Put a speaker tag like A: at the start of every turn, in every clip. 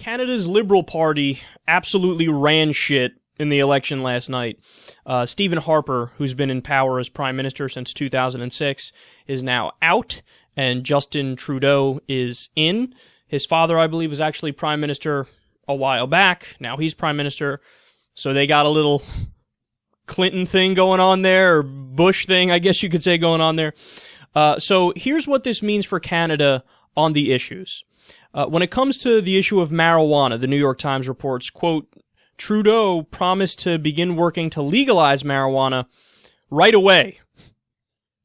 A: Canada's Liberal Party absolutely ran shit in the election last night. Stephen Harper, who's been in power as Prime Minister since 2006, is now out, and Justin Trudeau is in. His father, I believe, was actually Prime Minister a while back. Now he's Prime Minister, so they got a little Clinton thing going on there, or Bush thing, I guess you could say, going on there. So here's what this means for Canada on the issues. When it comes to the issue of marijuana, the New York Times reports, quote, Trudeau promised to begin working to legalize marijuana right away.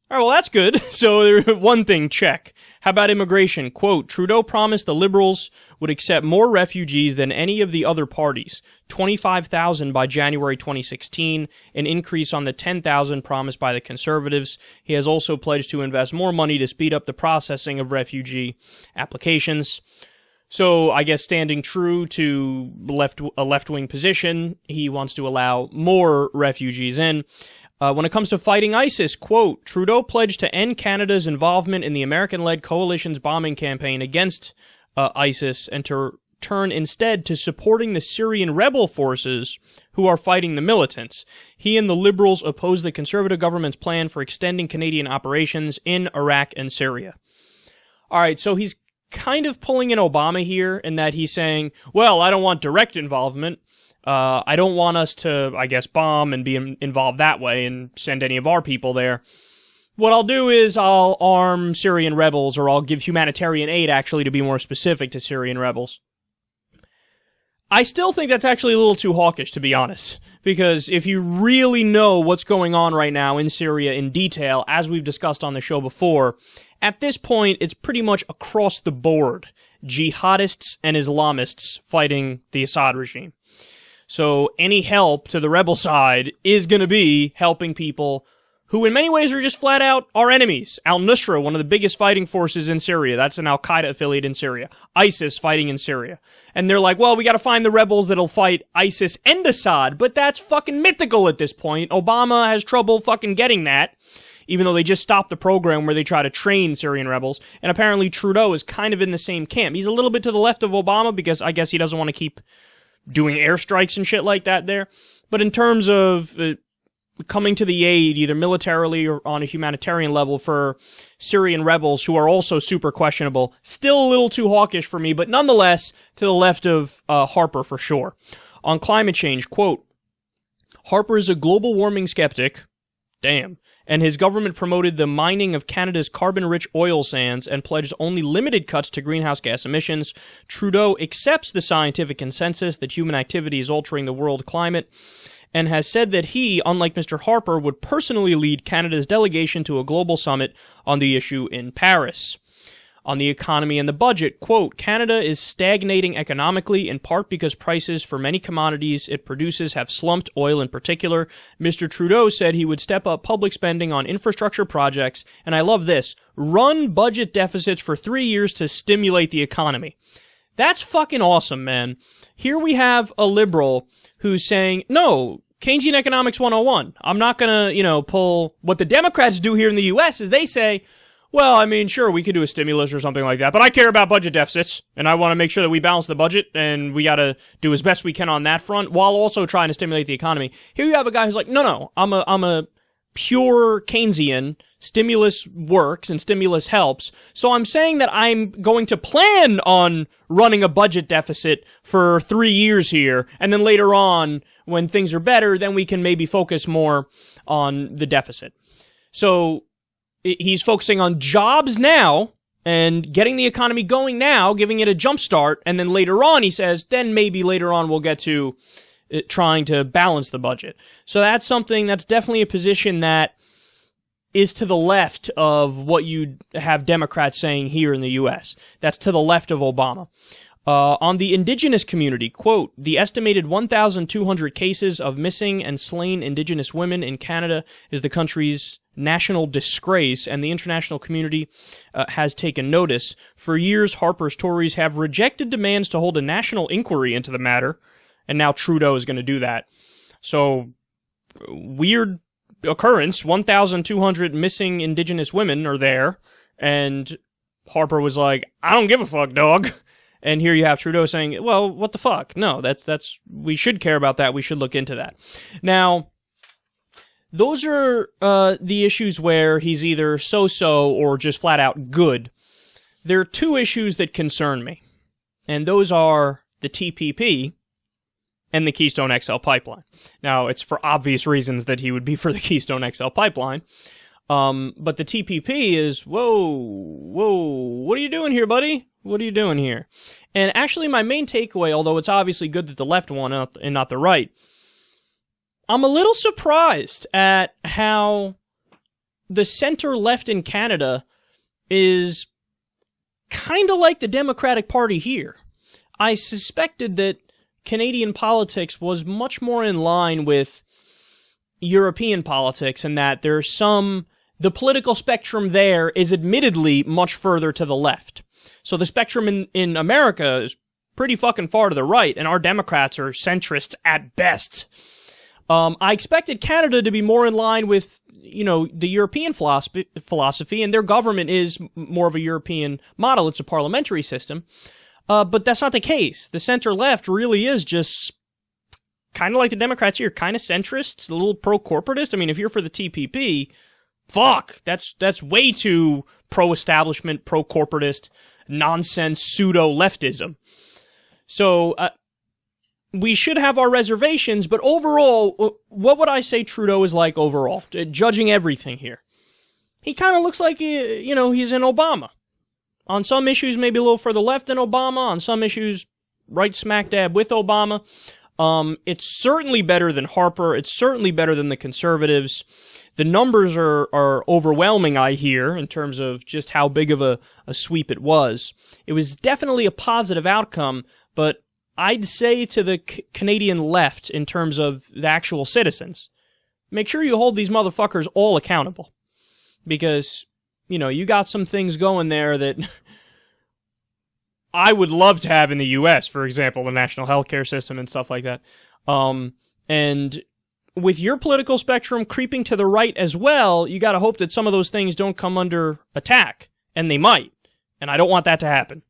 A: All right, well, that's good. So one thing, check. How about immigration? Quote, Trudeau promised the Liberals would accept more refugees than any of the other parties, 25,000 by January 2016, an increase on the 10,000 promised by the Conservatives. He has also pledged to invest more money to speed up the processing of refugee applications. So I guess standing true to a left-wing position, he wants to allow more refugees in. When it comes to fighting ISIS, quote, Trudeau pledged to end Canada's involvement in the American-led coalition's bombing campaign against ISIS and to turn instead to supporting the Syrian rebel forces who are fighting the militants. He and the Liberals oppose the Conservative government's plan for extending Canadian operations in Iraq and Syria. All right, so he's kind of pulling in Obama here in that he's saying, well, I don't want direct involvement. I don't want us to, I guess, bomb and be involved that way and send any of our people there. What I'll do is I'll arm Syrian rebels, or I'll give humanitarian aid, actually, to be more specific, to Syrian rebels. I still think that's actually a little too hawkish, to be honest, because if you really know what's going on right now in Syria in detail, as we've discussed on the show before, at this point, it's pretty much across the board, jihadists and Islamists fighting the Assad regime. So any help to the rebel side is going to be helping people who in many ways are just flat out our enemies. Al-Nusra, one of the biggest fighting forces in Syria. That's an Al-Qaeda affiliate in Syria. ISIS fighting in Syria. And they're like, well, we got to find the rebels that'll fight ISIS and Assad, but that's fucking mythical at this point. Obama has trouble fucking getting that, even though they just stopped the program where they try to train Syrian rebels. And apparently Trudeau is kind of in the same camp. He's a little bit to the left of Obama because I guess he doesn't want to keep doing airstrikes and shit like that there. But in terms of coming to the aid, either militarily or on a humanitarian level, for Syrian rebels who are also super questionable, still a little too hawkish for me, but nonetheless to the left of Harper for sure. On climate change, quote, Harper is a global warming skeptic. Damn. And his government promoted the mining of Canada's carbon-rich oil sands and pledged only limited cuts to greenhouse gas emissions. Trudeau accepts the scientific consensus that human activity is altering the world climate and has said that he, unlike Mr. Harper, would personally lead Canada's delegation to a global summit on the issue in Paris. On the economy and the budget, quote, Canada is stagnating economically in part because prices for many commodities it produces have slumped, oil in particular. Mr. Trudeau said he would step up public spending on infrastructure projects, and I love this, run budget deficits for 3 years to stimulate the economy. That's fucking awesome, man. Here we have a liberal who's saying, no, Keynesian Economics 101. I'm not gonna, pull what the Democrats do here in the U.S. is they say, well, I mean, sure, we could do a stimulus or something like that, but I care about budget deficits, and I want to make sure that we balance the budget, and we gotta do as best we can on that front, while also trying to stimulate the economy. Here you have a guy who's like, no, I'm a pure Keynesian, stimulus works and stimulus helps, so I'm saying that I'm going to plan on running a budget deficit for 3 years here, and then later on, when things are better, then we can maybe focus more on the deficit. So he's focusing on jobs now and getting the economy going now, giving it a jump start, and then later on, he says, then maybe later on we'll get to trying to balance the budget. So that's something that's definitely a position that is to the left of what you have Democrats saying here in the U.S. That's to the left of Obama. On the indigenous community, quote, the estimated 1,200 cases of missing and slain indigenous women in Canada is the country's national disgrace, and the international community has taken notice. For years, Harper's Tories have rejected demands to hold a national inquiry into the matter, and now Trudeau is going to do that. So, weird occurrence, 1,200 missing indigenous women are there, and Harper was like, I don't give a fuck, dog. And here you have Trudeau saying, well, what the fuck? No, we should care about that. We should look into that. Now, those are the issues where he's either so-so or just flat out good. There are two issues that concern me, and those are the TPP and the Keystone XL pipeline. Now, it's for obvious reasons that he would be for the Keystone XL pipeline, but the TPP is, whoa, what are you doing here, buddy? What are you doing here? And actually, my main takeaway, although it's obviously good that the left won and not the right, I'm a little surprised at how the center-left in Canada is kind of like the Democratic Party here. I suspected that Canadian politics was much more in line with European politics, and that the political spectrum there is admittedly much further to the left. So the spectrum in America is pretty fucking far to the right, and our Democrats are centrists at best. I expected Canada to be more in line with, the European philosophy, and their government is more of a European model. It's a parliamentary system. But that's not the case. The center-left really is just kind of like the Democrats here, kind of centrist, a little pro-corporatist. I mean, if you're for the TPP, fuck, that's way too pro-establishment, pro-corporatist, nonsense, pseudo-leftism. So, we should have our reservations, but overall, what would I say Trudeau is like overall? Judging everything here. He kind of looks like, he's in Obama. On some issues, maybe a little further left than Obama. On some issues, right smack dab with Obama. It's certainly better than Harper. It's certainly better than the Conservatives. The numbers are overwhelming, I hear, in terms of just how big of a sweep it was. It was definitely a positive outcome, but I'd say to the Canadian left, in terms of the actual citizens, make sure you hold these motherfuckers all accountable. Because, you got some things going there that I would love to have in the U.S., for example, the national healthcare system and stuff like that. And with your political spectrum creeping to the right as well, you gotta hope that some of those things don't come under attack. And they might. And I don't want that to happen.